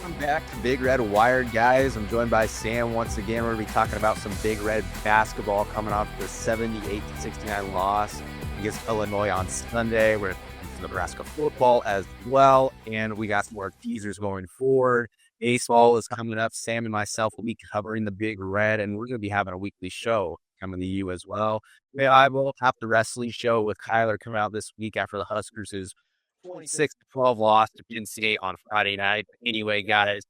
Welcome back to Big Red Wired, guys. I'm joined by Sam once again. We're going to be talking about some Big Red basketball coming off the 78-69 loss against Illinois on Sunday. We're Nebraska football as well, and we got some more teasers going forward. Baseball is coming up. Sam and myself will be covering the Big Red, and we're going to be having a weekly show coming to you as well. I will have the wrestling show with Kyler come out this week after the Huskers' 26-12 loss to Penn State on Friday night. Anyway, guys,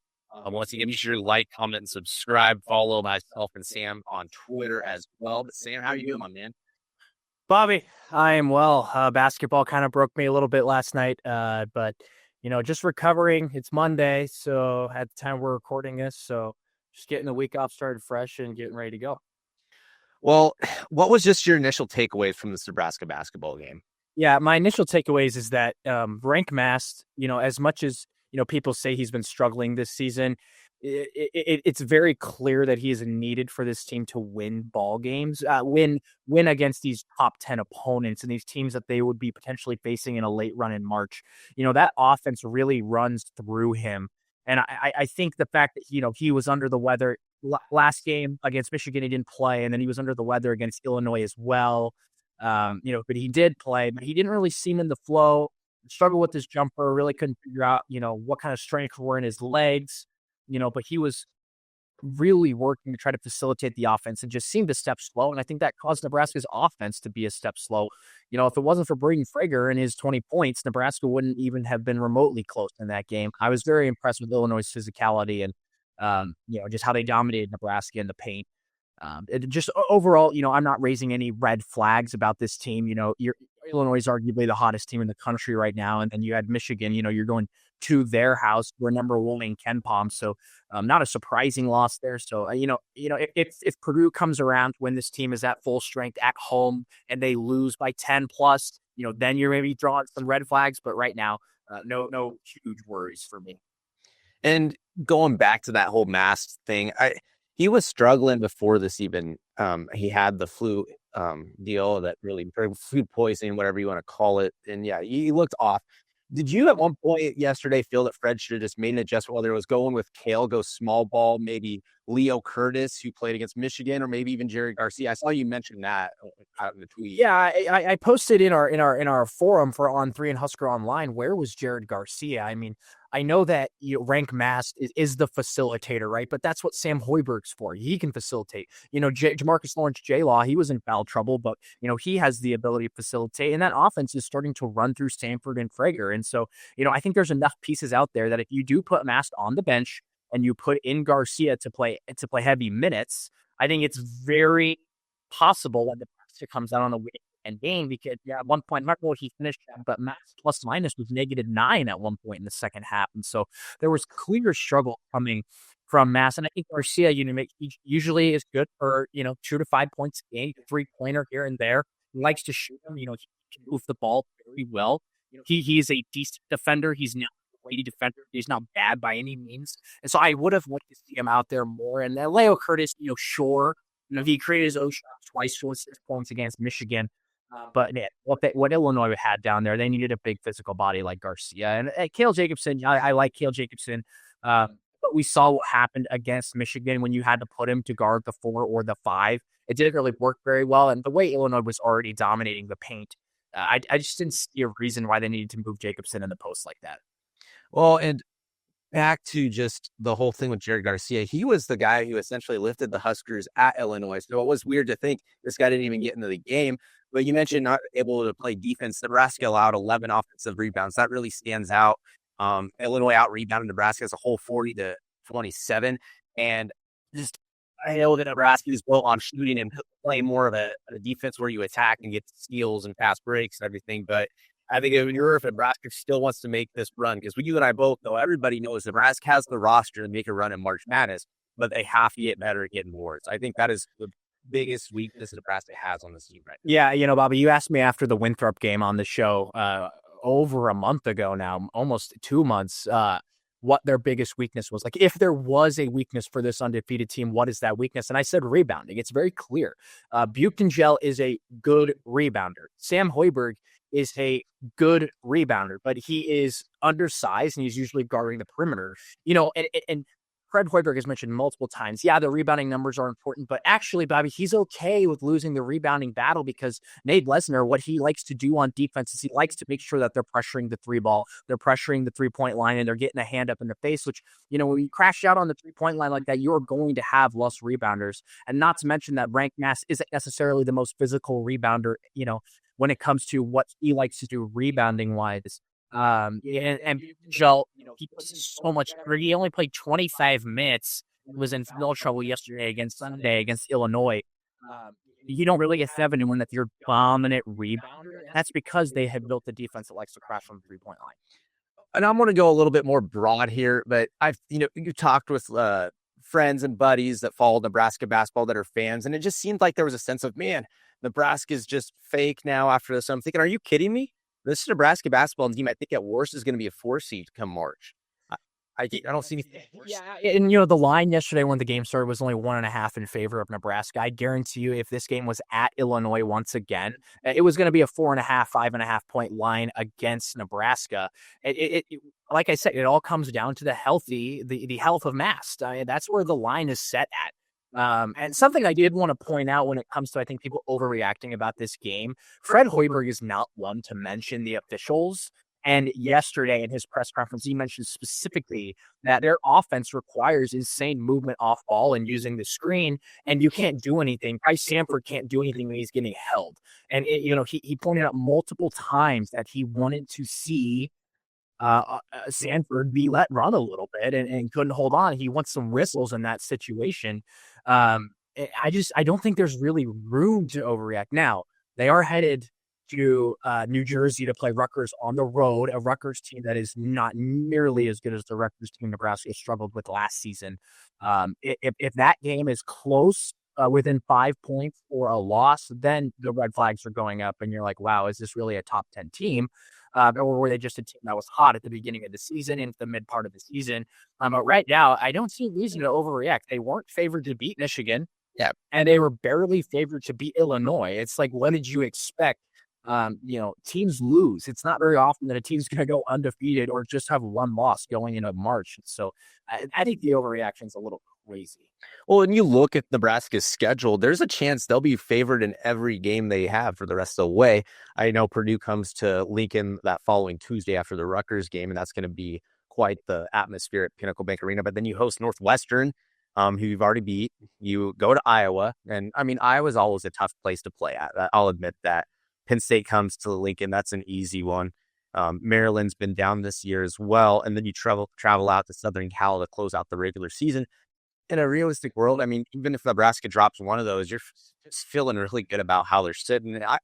once again, be sure to like, comment, and subscribe. Follow myself and Sam on Twitter as well. But Sam, how are you doing, my man? Bobby, I am well. Basketball kind of broke me a little bit last night, but, just recovering. It's Monday, so at the time we're recording this, so just getting the week off started fresh and getting ready to go. Well, what was just your initial takeaways from this Nebraska basketball game? Yeah, my initial takeaways is that Rank Mast, as much as, people say he's been struggling this season, it's very clear that he is needed for this team to win ball games, win against these top 10 opponents and these teams that they would be potentially facing in a late run in March. That offense really runs through him. And I think the fact that, he was under the weather last game against Michigan, he didn't play. And then he was under the weather against Illinois as well. But he did play, but he didn't really seem in the flow, struggled with his jumper, really couldn't figure out, what kind of strength were in his legs. But he was really working to try to facilitate the offense and just seemed to step slow. And I think that caused Nebraska's offense to be a step slow. If it wasn't for Braden Frager and his 20 points, Nebraska wouldn't even have been remotely close in that game. I was very impressed with Illinois' physicality and, just how they dominated Nebraska in the paint. Just overall, I'm not raising any red flags about this team. Illinois is arguably the hottest team in the country right now. And then you had Michigan, you're going to their house. We're number one in Ken Palm. So not a surprising loss there. So, if Purdue comes around when this team is at full strength at home and they lose by 10 plus, then you're maybe drawing some red flags. But right now, no huge worries for me. And going back to that whole mask thing, he was struggling before this even. He had the flu deal, that really food poisoning, whatever you want to call it. And yeah, he looked off. Did you at one point yesterday feel that Fred should have just made an adjustment, whether it was going with Kale, go small ball, maybe Leo Curtis, who played against Michigan, or maybe even Jared Garcia? I saw you mention that out in the tweet. Yeah, I posted in our forum for On3 and Husker Online. Where was Jared Garcia? I mean, I know that Rank Mast is the facilitator, right? But that's what Sam Hoiberg's for. He can facilitate. Jamarcus Lawrence J-Law, he was in foul trouble, but he has the ability to facilitate. And that offense is starting to run through Stanford and Frager. And so, I think there's enough pieces out there that if you do put Mast on the bench and you put in Garcia to play heavy minutes, I think it's very possible that Nebraska comes out on the weekend game, because at one point, not what he finished at, but Matt's plus minus was -9 at one point in the second half. And so there was clear struggle coming from Mass. And I think Garcia, usually is good for, 2 to 5 points a game, 3-pointer here and there. He likes to shoot them. He can move the ball very well. He's a decent defender. He's not a weighty defender. He's not bad by any means. And so I would have liked to see him out there more. And then Leo Curtis, sure, he created his own shots twice, 6 points against Michigan. But yeah, what Illinois had down there, they needed a big physical body like Garcia. And Cale Jacobson, I like Cale Jacobson. But we saw what happened against Michigan when you had to put him to guard the 4 or the 5. It didn't really work very well. And the way Illinois was already dominating the paint, I just didn't see a reason why they needed to move Jacobson in the post like that. Well, and back to just the whole thing with Jared Garcia, he was the guy who essentially lifted the Huskers at Illinois. So it was weird to think this guy didn't even get into the game. But you mentioned not able to play defense. Nebraska allowed 11 offensive rebounds. That really stands out. Illinois out-rebounded Nebraska as a whole 40-27. And just, I know that Nebraska is built on shooting and playing more of a defense where you attack and get steals and fast breaks and everything. But I think if Nebraska still wants to make this run, because you and I both know, everybody knows Nebraska has the roster to make a run in March Madness, but they have to get better at getting boards. I think that is the biggest weakness Nebraska has on this team right now. Yeah, Bobby, you asked me after the Winthrop game on the show over a month ago now, almost 2 months, what their biggest weakness was. Like, if there was a weakness for this undefeated team, what is that weakness? And I said rebounding. It's very clear. Buchtengel is a good rebounder. Sam Hoiberg is a good rebounder, but he is undersized and he's usually guarding the perimeter. And Fred Hoiberg has mentioned multiple times, yeah, the rebounding numbers are important, but actually, Bobby, he's okay with losing the rebounding battle because Nate Lesnar, what he likes to do on defense is he likes to make sure that they're pressuring the three ball, they're pressuring the 3-point line, and they're getting a hand up in the face, which, when you crash out on the 3-point line like that, you're going to have less rebounders. And not to mention that Rank Mass isn't necessarily the most physical rebounder, when it comes to what he likes to do rebounding wise. And Joe, he puts so much. He only played 25 minutes. He was in no trouble yesterday against Illinois. You don't really get 71 if you're dominant rebounder. That's because they have built a defense that likes to crash from the 3-point line. And I'm going to go a little bit more broad here, but you talked with friends and buddies that follow Nebraska basketball that are fans, and it just seemed like there was a sense of, man, Nebraska is just fake now after this. So I'm thinking, are you kidding me? This Nebraska basketball team, I think at worst is going to be a 4 seed come March. I don't see anything worse. Yeah, and the line yesterday when the game started was only 1.5 in favor of Nebraska. I guarantee you, if this game was at Illinois once again, it was going to be a 4.5, 5.5 point line against Nebraska. Like I said, it all comes down to the health of Mass. That's where the line is set at. And something I did want to point out when it comes to, I think, people overreacting about this game, Fred Hoiberg is not one to mention the officials. And yesterday in his press conference, he mentioned specifically that their offense requires insane movement off ball and using the screen, and you can't do anything. Bryce Sanford can't do anything when he's getting held. And, he pointed out multiple times that he wanted to see Sanford be let run a little bit and couldn't hold on. He wants some whistles in that situation. I don't think there's really room to overreact. Now, they are headed to New Jersey to play Rutgers on the road, a Rutgers team that is not nearly as good as the Rutgers team Nebraska struggled with last season. If that game is close, within 5 points or a loss, then the red flags are going up and you're like, wow, is this really a top 10 team? Or were they just a team that was hot at the beginning of the season, into the mid part of the season? But right now, I don't see a reason to overreact. They weren't favored to beat Michigan. Yeah. And they were barely favored to beat Illinois. It's like, what did you expect? Teams lose. It's not very often that a team's going to go undefeated or just have one loss going into March. So I think the overreaction is a little crazy. Well, when you look at Nebraska's schedule, there's a chance they'll be favored in every game they have for the rest of the way. I know Purdue comes to Lincoln that following Tuesday after the Rutgers game, and that's going to be quite the atmosphere at Pinnacle Bank Arena. But then you host Northwestern, who you've already beat. You go to Iowa, and Iowa's always a tough place to play at. I'll admit that. Penn State comes to Lincoln. That's an easy one. Maryland's been down this year as well. And then you travel out to Southern Cal to close out the regular season. In a realistic world, even if Nebraska drops one of those, you're just feeling really good about how they're sitting. I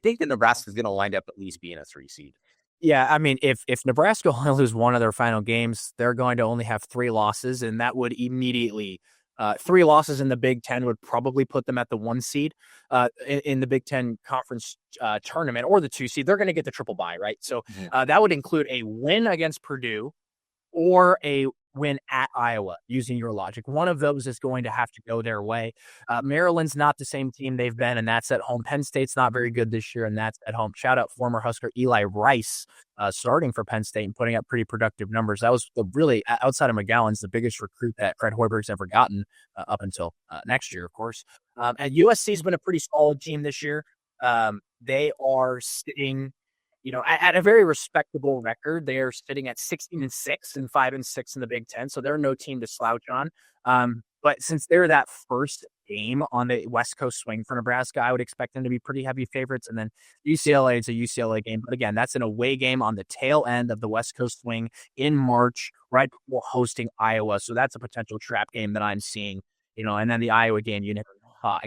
think that Nebraska's going to wind up at least being a 3 seed. Yeah, if Nebraska only lose one of their final games, they're going to only have 3 losses, and that would immediately 3 losses in the Big Ten would probably put them at the 1 seed in the Big Ten conference tournament, or the 2 seed. They're going to get the triple bye, right? So that would include a win against Purdue or a win at Iowa, using your logic. One of those is going to have to go their way. Maryland's not the same team they've been, and that's at home. Penn State's not very good this year, and that's at home. Shout out former Husker Eli Rice starting for Penn State and putting up pretty productive numbers. That was really, outside of McGowan's, the biggest recruit that Fred Hoiberg's ever gotten up until next year, of course. And USC's been a pretty solid team this year. They are sitting at a very respectable record. They are sitting at 16-6 and 5-6 in the Big Ten. So they're no team to slouch on. But since they're that first game on the West Coast swing for Nebraska, I would expect them to be pretty heavy favorites. And then UCLA, it's a UCLA game. But again, that's an away game on the tail end of the West Coast swing in March, right before hosting Iowa. So that's a potential trap game that I'm seeing, and then the Iowa game, you never know.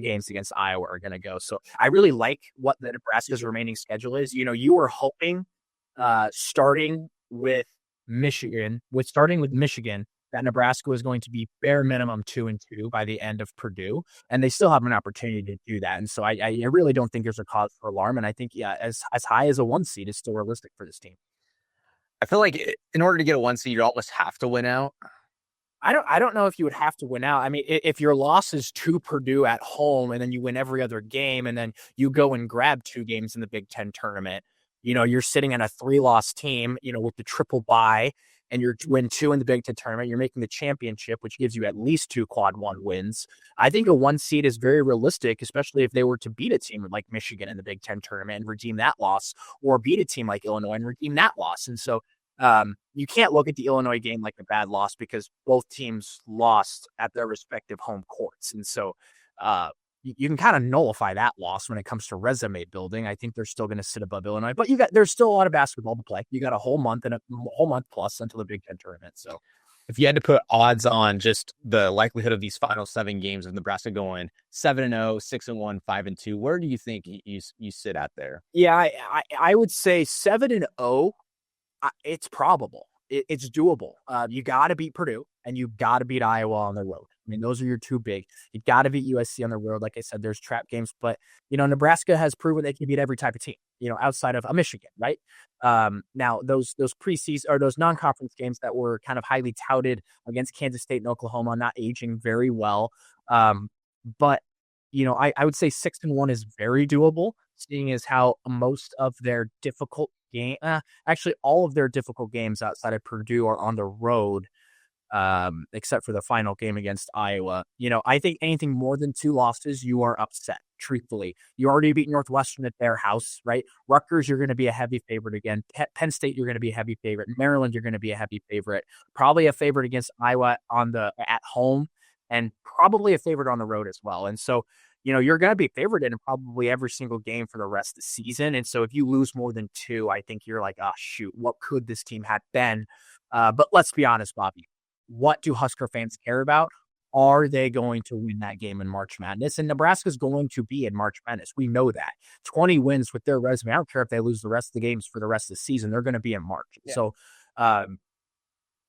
Games against Iowa are going to go. So I really like what the Nebraska's remaining schedule is. You were hoping starting with Michigan, that Nebraska was going to be bare minimum 2-2 by the end of Purdue, and they still have an opportunity to do that. And so I really don't think there's a cause for alarm. And I think, as high as a 1 seed is still realistic for this team. I feel like in order to get a 1 seed, you almost have to win out. I don't know if you would have to win out. If your loss is to Purdue at home and then you win every other game and then you go and grab 2 games in the Big Ten tournament, You're sitting in a 3-loss team, with the triple bye, and you're win 2 in the Big Ten tournament. You're making the championship, which gives you at least 2 quad 1 wins. I think a 1 seed is very realistic, especially if they were to beat a team like Michigan in the Big Ten tournament and redeem that loss, or beat a team like Illinois and redeem that loss. And so you can't look at the Illinois game like a bad loss, because both teams lost at their respective home courts. And so you can kind of nullify that loss when it comes to resume building. I think they're still going to sit above Illinois, but there's still a lot of basketball to play. You got a whole month and a whole month plus until the Big Ten tournament. So if you had to put odds on just the likelihood of these final 7 games of Nebraska going 7-0, 6-1, 5-2, where do you think you sit at there? Yeah, I would say 7-0. It's probable. It's doable. You got to beat Purdue and you got to beat Iowa on the road. I mean, those are your 2 big. You got to beat USC on the road. Like I said, there's trap games, but Nebraska has proven they can beat every type of team, outside of a Michigan, right? Now those preseason or those non-conference games that were kind of highly touted against Kansas State and Oklahoma, not aging very well. But I would say 6-1 is very doable, seeing as how most of their difficult actually all of their difficult games outside of Purdue are on the road, except for the final game against Iowa. I think anything more than 2 losses, you are upset, truthfully. You already beat Northwestern at their house, right? Rutgers, you're going to be a heavy favorite again. Penn State, you're going to be a heavy favorite. Maryland, you're going to be a heavy favorite. Probably a favorite against Iowa at home, and probably a favorite on the road as well. And so, you're going to be favored in probably every single game for the rest of the season. And so if you lose more than 2, I think you're like, oh, shoot, what could this team have been? But let's be honest, Bobby. What do Husker fans care about? Are they going to win that game in March Madness? And Nebraska's going to be in March Madness. We know that. 20 wins with their resume. I don't care if they lose the rest of the games for the rest of the season. They're going to be in March. Yeah. So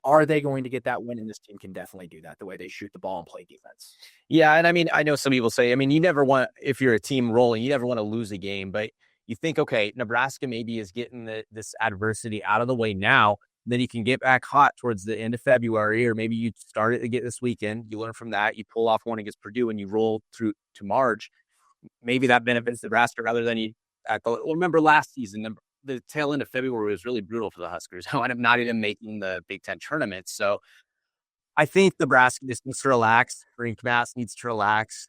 are they going to get that win? And this team can definitely do that, the way they shoot the ball and play defense. Yeah, and I mean, I know some people say, you never want, if you're a team rolling, you never want to lose a game. But you think, okay, Nebraska maybe is getting this adversity out of the way now. Then you can get back hot towards the end of February, or maybe you start it to get this weekend. You learn from that. You pull off one against Purdue and you roll through to March. Maybe that benefits Nebraska rather than you. Remember last season, the tail end of February was really brutal for the Huskers. I wound up not even making the Big Ten tournament. So I think Nebraska just needs to relax. Frank Mass needs to relax.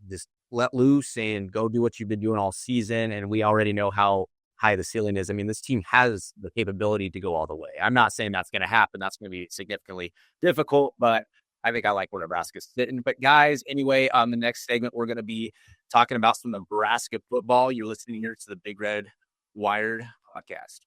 Just let loose and go do what you've been doing all season. And we already know how high the ceiling is. I mean, this team has the capability to go all the way. I'm not saying that's going to happen. That's going to be significantly difficult, but I think I like where Nebraska's sitting. But guys, anyway, on the next segment, we're going to be talking about some Nebraska football. You're listening here to the Big Red Wired podcast.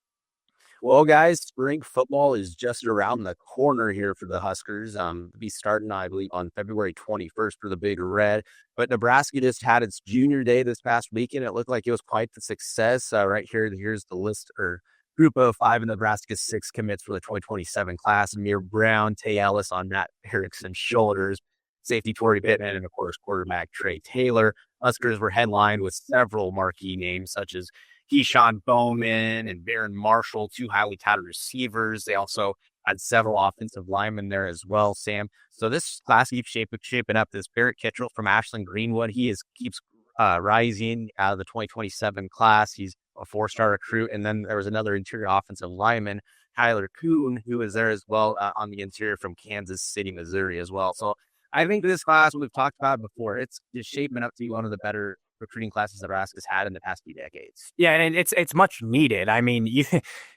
Well, guys, spring football is just around the corner here for the Huskers. Be starting, I believe, on February 21st for the Big Red. But Nebraska just had its junior day this past weekend. It looked like it was quite the success. Right here, here's the list or group of 5 of Nebraska's 6 commits for the 2027 class. Amir Brown, Tay Ellis on Matt Erickson's shoulders, safety Torrey Pittman, and of course, quarterback Trey Taylor. Huskers were headlined with several marquee names such as Keyshawn Bowman and Baron Marshall, 2 highly touted receivers. They also had several offensive linemen there as well, Sam. So this class keeps shaping up. This Barrett Kittrell from Ashland Greenwood, he keeps rising out of the 2027 class. He's a 4-star recruit. And then there was another interior offensive lineman, Tyler Kuhn, who was there as well on the interior from Kansas City, Missouri as well. So I think this class, we've talked about before, it's just shaping up to be one of the better recruiting classes Nebraska's had in the past few decades. Yeah, and it's much needed. I mean,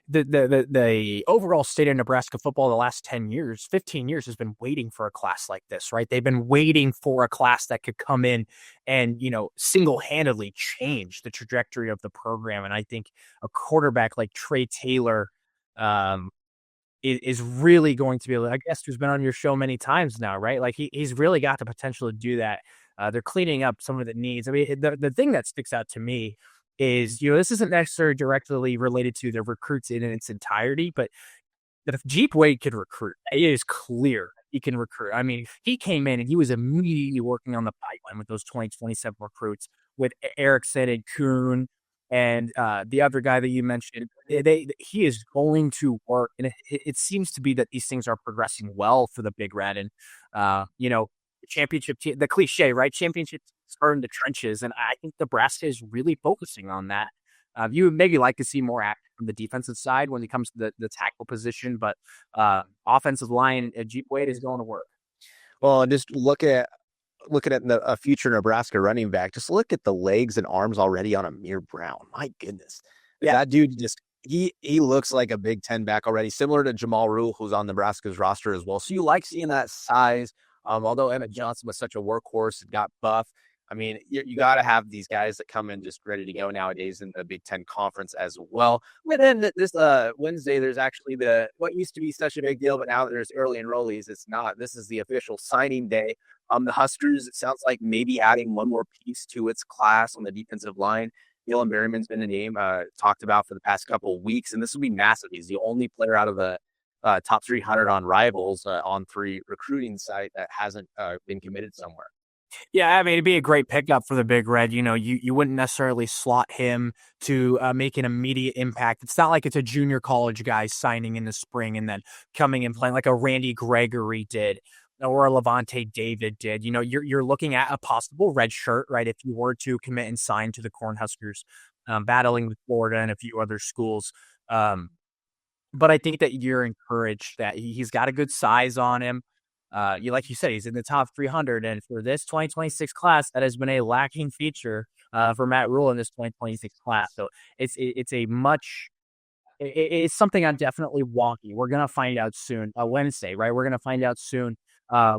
the overall state of Nebraska football the last 10 years, 15 years has been waiting for a class like this, right? They've been waiting for a class that could come in and, single-handedly change the trajectory of the program. And I think a quarterback like Trey Taylor is really going to be, I guess, who's been on your show many times now, right? Like he's really got the potential to do that. They're cleaning up some of the needs. I mean, the thing that sticks out to me is, this isn't necessarily directly related to the recruits in its entirety, but that if Jeep Wade could recruit, it is clear he can recruit. I mean, he came in and he was immediately working on the pipeline with those 2027 recruits with Erickson and Kuhn and the other guy that you mentioned. He is going to work, and it seems to be that these things are progressing well for the Big Red. And championship team, the cliche, right? Championship are in the trenches, and I think Nebraska is really focusing on that. You would maybe like to see more action from the defensive side when it comes to the tackle position, but offensive line, Jeep Wade is going to work. Well, just looking at a future Nebraska running back, just look at the legs and arms already on Amir Brown. My goodness. Yeah. That dude just he looks like a Big Ten back already, similar to Jamal Rule, who's on Nebraska's roster as well. So you like seeing that size. Although Emmett Johnson was such a workhorse and got buff, I mean, you got to have these guys that come in just ready to go nowadays in the Big Ten Conference as well. But then this Wednesday, there's actually what used to be such a big deal, but now that there's early enrollees, it's not. This is the official signing day. The Huskers, it sounds like maybe adding one more piece to its class on the defensive line. Dylan Berryman's been a name talked about for the past couple of weeks, and this will be massive. He's the only player out of the top 300 on Rivals on 3 recruiting site that hasn't been committed somewhere. Yeah, I mean, it'd be a great pickup for the Big Red. You wouldn't necessarily slot him to make an immediate impact. It's not like it's a junior college guy signing in the spring and then coming and playing like a Randy Gregory did or a Levante David did. You're looking at a possible red shirt, right? If you were to commit and sign to the Cornhuskers, battling with Florida and a few other schools. But I think that you're encouraged that he's got a good size on him. Like you said, he's in the top 300, and for this 2026 class, that has been a lacking feature for Matt Rule in this 2026 class. So it's something I'm definitely wonky. We're gonna find out soon, Wednesday, right? We're gonna find out soon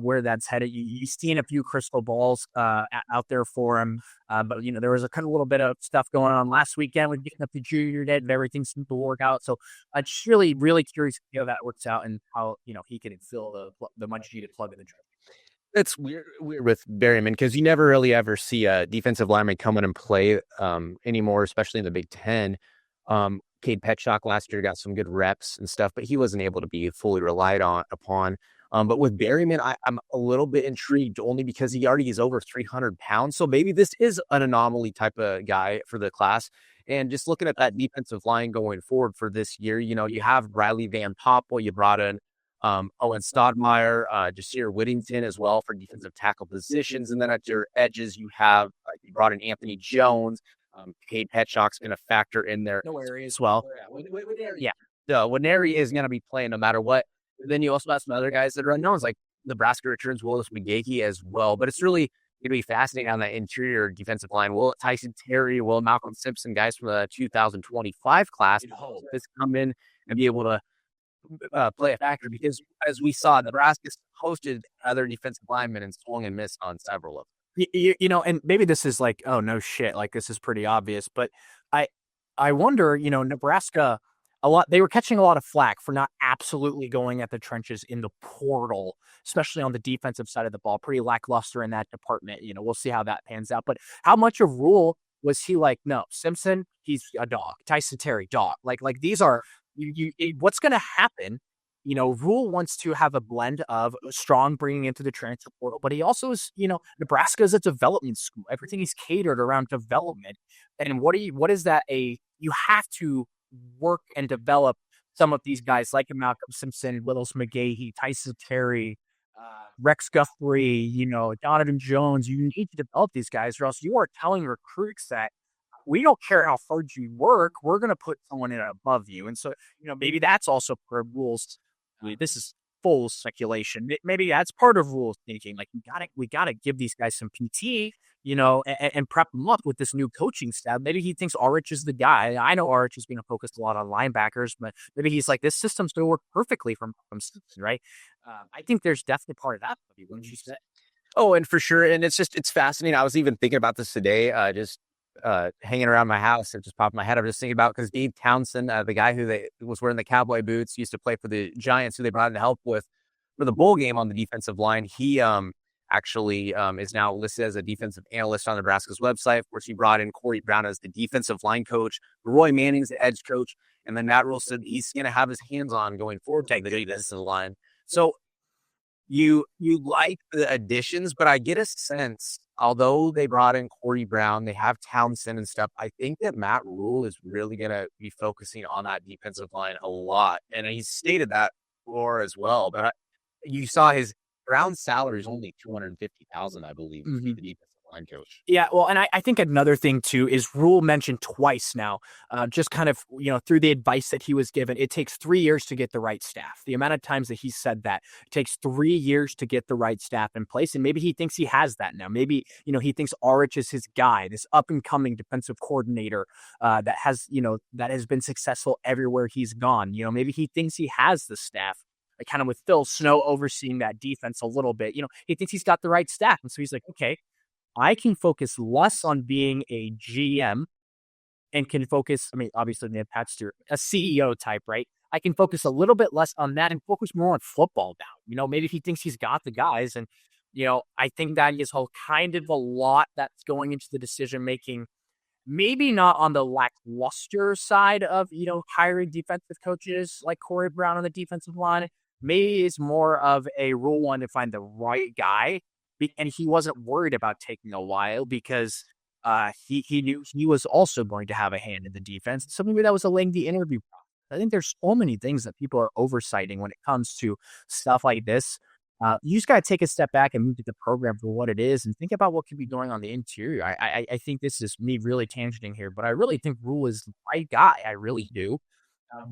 where that's headed. You've seen a few crystal balls out there for him, but there was a kind of little bit of stuff going on last weekend with getting up to junior day, and everything seemed to work out. So I'm just really, really curious to see how that works out and how he can fill the much needed plug in the draft. It's weird with Berryman because you never really ever see a defensive lineman come in and play anymore, especially in the Big Ten. Cade Petchock last year got some good reps and stuff, but he wasn't able to be fully relied upon. But with Berryman, I'm a little bit intrigued only because he already is over 300 pounds. So maybe this is an anomaly type of guy for the class. And just looking at that defensive line going forward for this year, you have Riley Van Poppel, you brought in Owen Stodmeyer, Jasir Whittington as well for defensive tackle positions. And then at your edges, you brought in Anthony Jones. Cade Petchock's going to factor in there. Nwaneri as well. Yeah. So Nwaneri is going to be playing no matter what. Then you also have some other guys that are unknowns, like Nebraska returns Willis McGahee as well. But it's really going to be fascinating on that interior defensive line. Will Tyson Terry, will Malcolm Simpson, guys from the 2025 class, this come in and be able to play a factor? Because as we saw, Nebraska hosted other defensive linemen and swung and missed on several of them. And maybe this is like, oh, no shit, like this is pretty obvious. But I wonder, Nebraska, they were catching a lot of flack for not absolutely going at the trenches in the portal, especially on the defensive side of the ball. Pretty lackluster in that department. We'll see how that pans out. But how much of Rule was he like, no, Simpson, he's a dog. Tyson Terry, dog. Like these are what's going to happen? Rule wants to have a blend of strong bringing into the transfer portal, but he also is, Nebraska is a development school. Everything is catered around development. And what is that? You have to work and develop some of these guys like Malcolm Simpson, Willis McGahee, Tyson Terry, Rex Guthrie, Donovan Jones. You need to develop these guys, or else you are telling recruits that we don't care how hard you work. We're going to put someone in above you. And so, maybe that's also part of Rule's. This is full speculation. Maybe that's part of Rule's thinking. Like we gotta give these guys some PT, and prep them up with this new coaching staff. Maybe he thinks Arich is the guy. I know Arich is being focused a lot on linebackers, but maybe he's like, this system's going to work perfectly from Simpson, right? I think there's definitely part of that. Wouldn't you say? Oh, and for sure. And it's fascinating. I was even thinking about this today, just hanging around my house. It just popped in my head. I was just thinking about because Dave Townsend, the guy who was wearing the cowboy boots, used to play for the Giants, who they brought in to help with for the bowl game on the defensive line. He actually is now listed as a defensive analyst on Nebraska's website. Of course, he brought in Corey Brown as the defensive line coach. Roy Manning's the edge coach. And then Matt Rule said he's going to have his hands on going forward, take the defensive line. So you like the additions, but I get a sense, although they brought in Corey Brown, they have Townsend and stuff, I think that Matt Rule is really going to be focusing on that defensive line a lot. And he stated that before as well. But you saw his Brown salary is only $250,000, I believe, to be the defensive line coach. Yeah, well, and I think another thing too is Rule mentioned twice now, just kind of, through the advice that he was given, it takes 3 years to get the right staff. The amount of times that he said that, it takes 3 years to get the right staff in place, and maybe he thinks he has that now. Maybe, he thinks Arich is his guy, this up and coming defensive coordinator that has been successful everywhere he's gone. Maybe he thinks he has the staff. Like kind of with Phil Snow overseeing that defense a little bit, he thinks he's got the right staff, and so he's like, okay, I can focus less on being a GM and can focus, I mean, obviously the Pats are a CEO type, right? I can focus a little bit less on that and focus more on football now. Maybe he thinks he's got the guys. And, I think that is kind of a lot that's going into the decision making. Maybe not on the lackluster side of, hiring defensive coaches like Corey Brown on the defensive line. Maybe it's more of a Rule one to find the right guy. And he wasn't worried about taking a while because he knew he was also going to have a hand in the defense. So maybe that was a lengthy interview process. I think there's so many things that people are oversighting when it comes to stuff like this. You just got to take a step back and move to the program for what it is and think about what could be going on the interior. I think this is me really tangenting here, but I really think Rule is the right guy. I really do.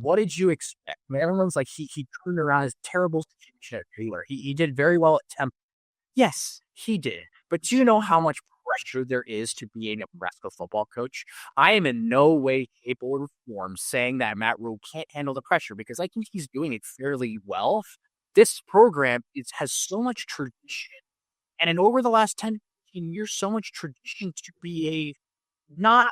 What did you expect? I mean, everyone's like, he turned around his terrible situation at Taylor. He did very well at Temple. Yes, he did. But do you know how much pressure there is to be a Nebraska football coach? I am in no way, shape, or form saying that Matt Rule can't handle the pressure because I think he's doing it fairly well. This program has so much tradition. And over the last 10, 15 years, so much tradition to be a not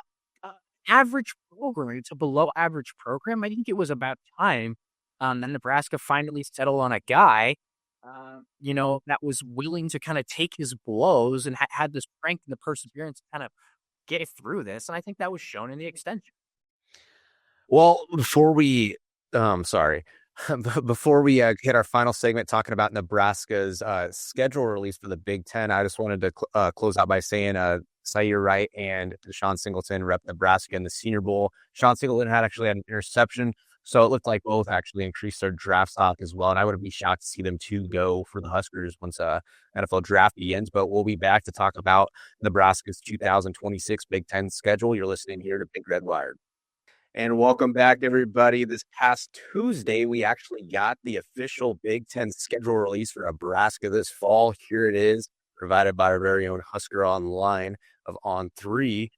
average program. It's a below average program. I think it was about time that Nebraska finally settled on a guy that was willing to kind of take his blows and had the strength and the perseverance to kind of get through this. And I think that was shown in the extension. Well, before we, sorry, before we hit our final segment talking about Nebraska's schedule release for the Big Ten, I just wanted to close out by saying Zaire Wright and Sean Singleton rep Nebraska in the Senior Bowl. Sean Singleton actually had an interception, so it looked like both actually increased their draft stock as well. And I would be shocked to see them two go for the Huskers once NFL draft begins. But we'll be back to talk about Nebraska's 2026 Big Ten schedule. You're listening here to Big Red Wired. And welcome back, everybody. This past Tuesday, we actually got the official Big Ten schedule release for Nebraska this fall. Here it is, provided by our very own Husker Online of On3.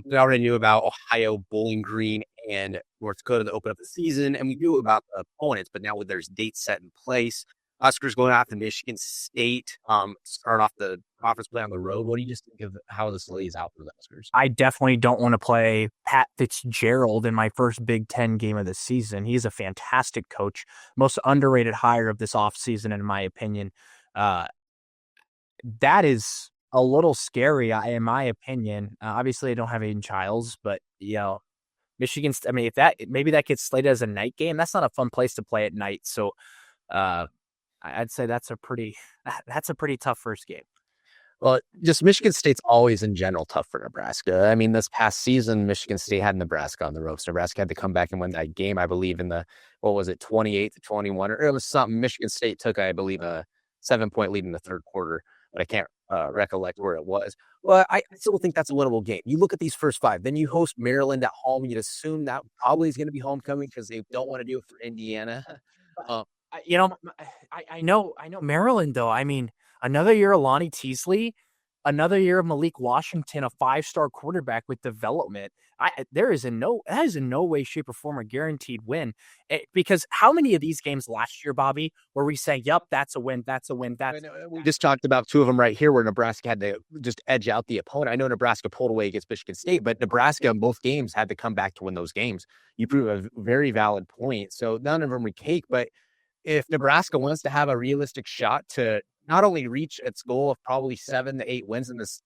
We already knew about Ohio, Bowling Green, and North Dakota to open up the season, and we knew about the opponents, but now there's dates set in place. Huskers going out to Michigan State to start off the conference play on the road. What do you just think of how this lays out for the Huskers? I definitely don't want to play Pat Fitzgerald in my first Big Ten game of the season. He's a fantastic coach, most underrated hire of this offseason, in my opinion. That is a little scary, in my opinion. Obviously, I don't have Aiden Childs, but Michigan. I mean, maybe that gets slated as a night game. That's not a fun place to play at night. So, I'd say that's a pretty tough first game. Well, just Michigan State's always in general tough for Nebraska. I mean, this past season, Michigan State had Nebraska on the ropes. Nebraska had to come back and win that game, I believe, in the 28-21, or it was something. Michigan State took, I believe, a 7-point lead in the third quarter, but I can't recollect where it was. Well, I still think that's a winnable game. You look at these first five, then you host Maryland at home. You'd assume that probably is going to be homecoming because they don't want to do it for Indiana. I know Maryland, though. I mean, another year of Lonnie Teasley, another year of Malik Washington, a 5-star quarterback with development. That is in no way, shape, or form a guaranteed win. Because how many of these games last year, Bobby, where we say, "Yep, that's a win, that's a win"? We just talked about two of them right here, where Nebraska had to just edge out the opponent. I know Nebraska pulled away against Michigan State, but Nebraska in both games had to come back to win those games. You prove a very valid point. So none of them were cake, but if Nebraska wants to have a realistic shot to not only reach its goal of probably 7 to 8 wins in this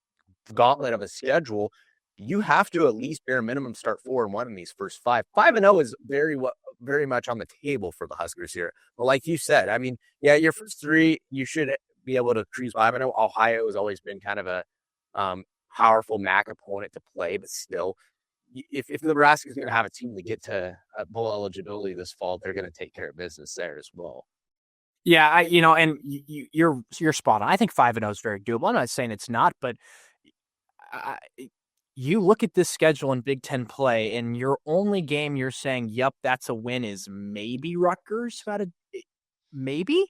gauntlet of a schedule, you have to at least bare minimum start 4-1 in these first 5. 5-0 is very much on the table for the Huskers here. But like you said, I mean, yeah, your first 3, you should be able to cruise 5. I know Ohio has always been kind of a powerful MAC opponent to play, but still, if Nebraska is going to have a team to get to bowl eligibility this fall, they're going to take care of business there as well. Yeah, and you're spot on. I think 5-0 is very doable. I'm not saying it's not, but you look at this schedule in Big Ten play, and your only game you're saying, "Yep, that's a win," is maybe Rutgers. Maybe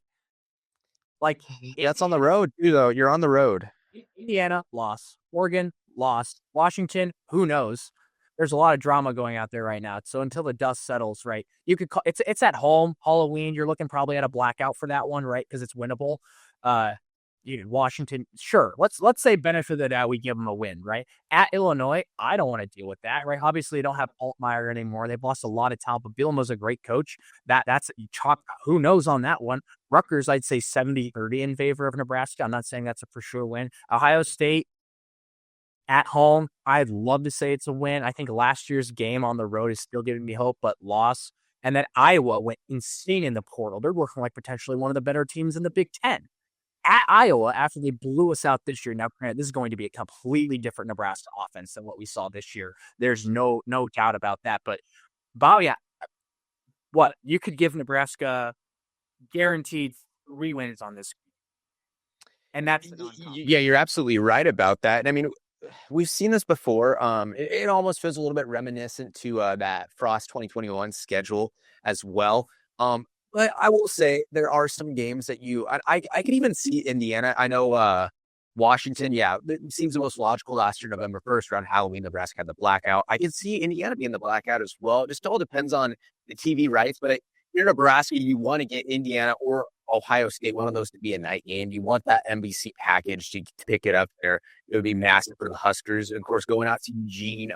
like That's on the road too, though. You're on the road. Indiana loss, Oregon loss, Washington. Who knows? There's a lot of drama going out there right now. So until the dust settles, right? You could call it's at home, Halloween. You're looking probably at a blackout for that one, right? Because it's winnable. Uh, Washington, sure. Let's say benefit of the doubt, we give them a win, right? At Illinois, I don't want to deal with that, right? Obviously, they don't have Altmaier anymore. They've lost a lot of talent, but Bielema's a great coach. That's chalk. Who knows on that one? Rutgers, I'd say 70-30 in favor of Nebraska. I'm not saying that's a for sure win. Ohio State at home, I'd love to say it's a win. I think last year's game on the road is still giving me hope, but loss. And then Iowa went insane in the portal. They're looking like potentially one of the better teams in the Big Ten. At Iowa, after they blew us out this year, now granted, this is going to be a completely different Nebraska offense than what we saw this year. There's no doubt about that. But Bob, yeah, what you could give Nebraska guaranteed 3 wins on this, and that's yeah, you're absolutely right about that. And I mean, we've seen this before. It almost feels a little bit reminiscent to that Frost 2021 schedule as well. But I will say there are some games that I could even see Indiana. I know Washington, yeah, it seems the most logical last year, November 1st, around Halloween. Nebraska had the blackout. I could see Indiana being the blackout as well. It just all depends on the TV rights. But if you're Nebraska, you want to get Indiana or Ohio State, one of those to be a night game. You want that NBC package to pick it up there. It would be massive for the Huskers. And of course, going out to Eugene,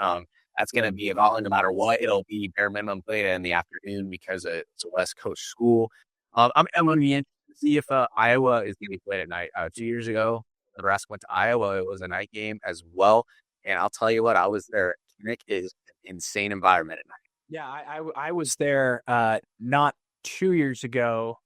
that's going to be a gauntlet no matter what. It'll be bare minimum played in the afternoon because it's a West Coast school. I'm going to be interested to see if Iowa is going to be played at night. 2 years ago, Nebraska went to Iowa. It was a night game as well. And I'll tell you what, I was there. Nick is an insane environment at night. Yeah, I was there not 2 years ago,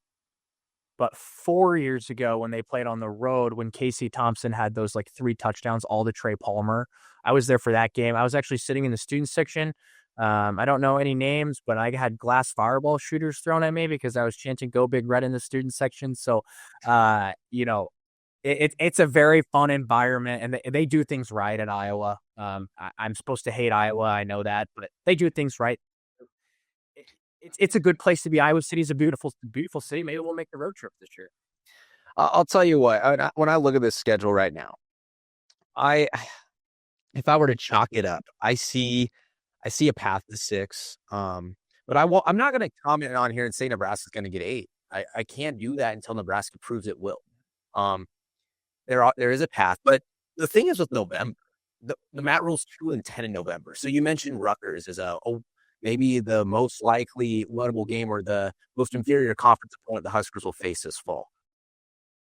but 4 years ago when they played on the road, when Casey Thompson had those like 3 touchdowns, all to Trey Palmer. I was there for that game. I was actually sitting in the student section. I don't know any names, but I had glass fireball shooters thrown at me because I was chanting "Go Big Red" in the student section. So, it's a very fun environment, and they do things right at Iowa. I'm supposed to hate Iowa, I know that, but they do things right. It's a good place to be. Iowa City is a beautiful city. Maybe we'll make the road trip this year. I'll tell you what. When I look at this schedule right now, if I were to chalk it up, I see a path to 6. But I'm not going to comment on here and say Nebraska's going to get 8. I can't do that until Nebraska proves it will. There is a path, but the thing is with November, the Matt Rule's 2-10 in November. So you mentioned Rutgers as maybe the most likely winnable game or the most inferior conference opponent the Huskers will face this fall.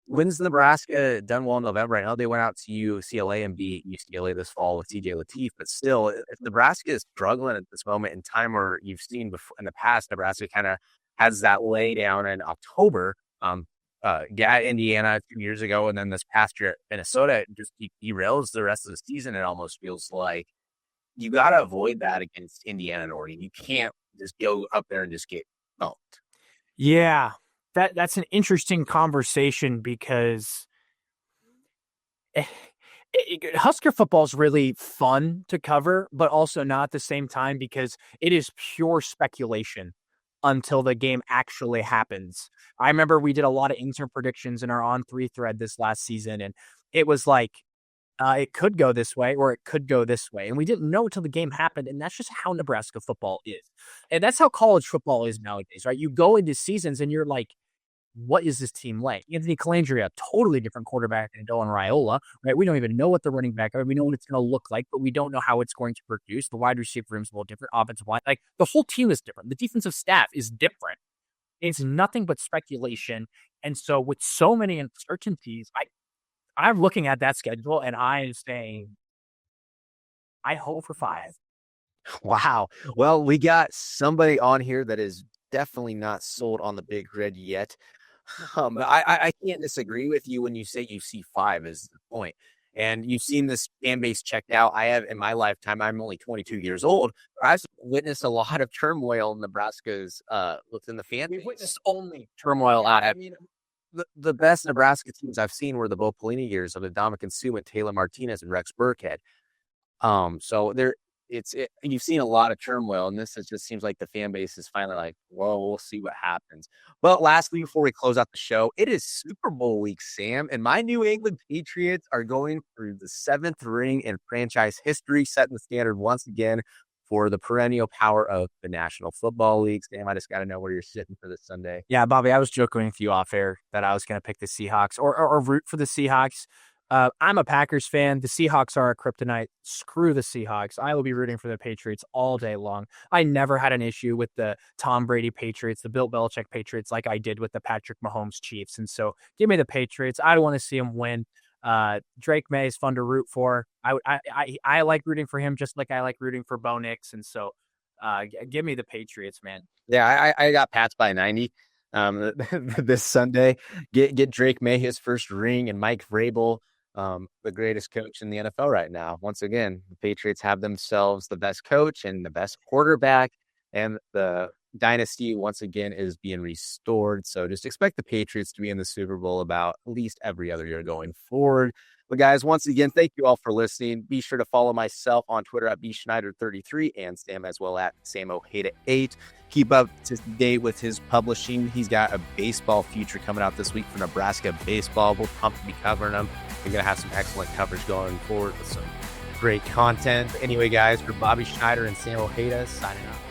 When's Nebraska done well in November? I know they went out to UCLA and beat UCLA this fall with TJ Lateef, but still, if Nebraska is struggling at this moment in time, where you've seen before in the past, Nebraska kind of has that lay down in October. At Indiana 2 years ago, and then this past year at Minnesota, it just derails the rest of the season. It almost feels like you got to avoid that against Indiana and Oregon. You can't just go up there and just get bumped. Yeah, that's an interesting conversation because Husker football is really fun to cover, but also not at the same time because it is pure speculation until the game actually happens. I remember we did a lot of intern predictions in our On3 thread this last season, and it was like, it could go this way or it could go this way. And we didn't know until the game happened. And that's just how Nebraska football is. And that's how college football is nowadays, right? You go into seasons and you're like, what is this team like? Anthony Calandria, a totally different quarterback than Dylan Raiola, right? We don't even know what the running back are. We know what it's going to look like, but we don't know how it's going to produce. The wide receiver room is a little different. Offensive line, like the whole team is different. The defensive staff is different. It's nothing but speculation. And so with so many uncertainties, I'm looking at that schedule and I am saying, I hope for 5. Wow. Well, we got somebody on here that is definitely not sold on the Big Red yet. I can't disagree with you when you say you see 5 is the point. And you've seen this fan base checked out. I have in my lifetime. I'm only 22 years old. I've witnessed a lot of turmoil in Nebraska's within the fan base. We've witnessed only turmoil out. I mean, the best Nebraska teams I've seen were the Bo Pelini years of Adama Suman, Taylor Martinez, and Rex Burkhead. So you've seen a lot of turmoil, and this just seems like the fan base is finally like, well, we'll see what happens. But lastly, before we close out the show, it is Super Bowl week, Sam, and my New England Patriots are going for the 7th ring in franchise history, setting the standard once again for the perennial power of the National Football League. Sam, I just got to know where you're sitting for this Sunday. Yeah, Bobby, I was joking with you off air that I was going to pick the Seahawks or root for the Seahawks. I'm a Packers fan. The Seahawks are a kryptonite. Screw the Seahawks. I will be rooting for the Patriots all day long. I never had an issue with the Tom Brady Patriots, the Bill Belichick Patriots, like I did with the Patrick Mahomes Chiefs. And so give me the Patriots. I want to see them win. Drake May is fun to root for. I like rooting for him just like I like rooting for Bo Nix. And so give me the Patriots, man. Yeah, I got Pats by 90 this Sunday. Get Drake May his first ring, and Mike Vrabel, the greatest coach in the NFL right now. Once again, the Patriots have themselves the best coach and the best quarterback, and the dynasty once again is being restored. So just expect the Patriots to be in the Super Bowl about at least every other year going forward. But guys, once again, thank you all for listening. Be sure to follow myself on Twitter at bschneider33 and Sam as well at SamOheda8. Keep up to date with his publishing. He's got a baseball future coming out this week for Nebraska baseball. We're pumped to be covering them. We're going to have some excellent coverage going forward with some great content. Anyway, guys, for Bobby Schneider and Sam Ojeda, signing off.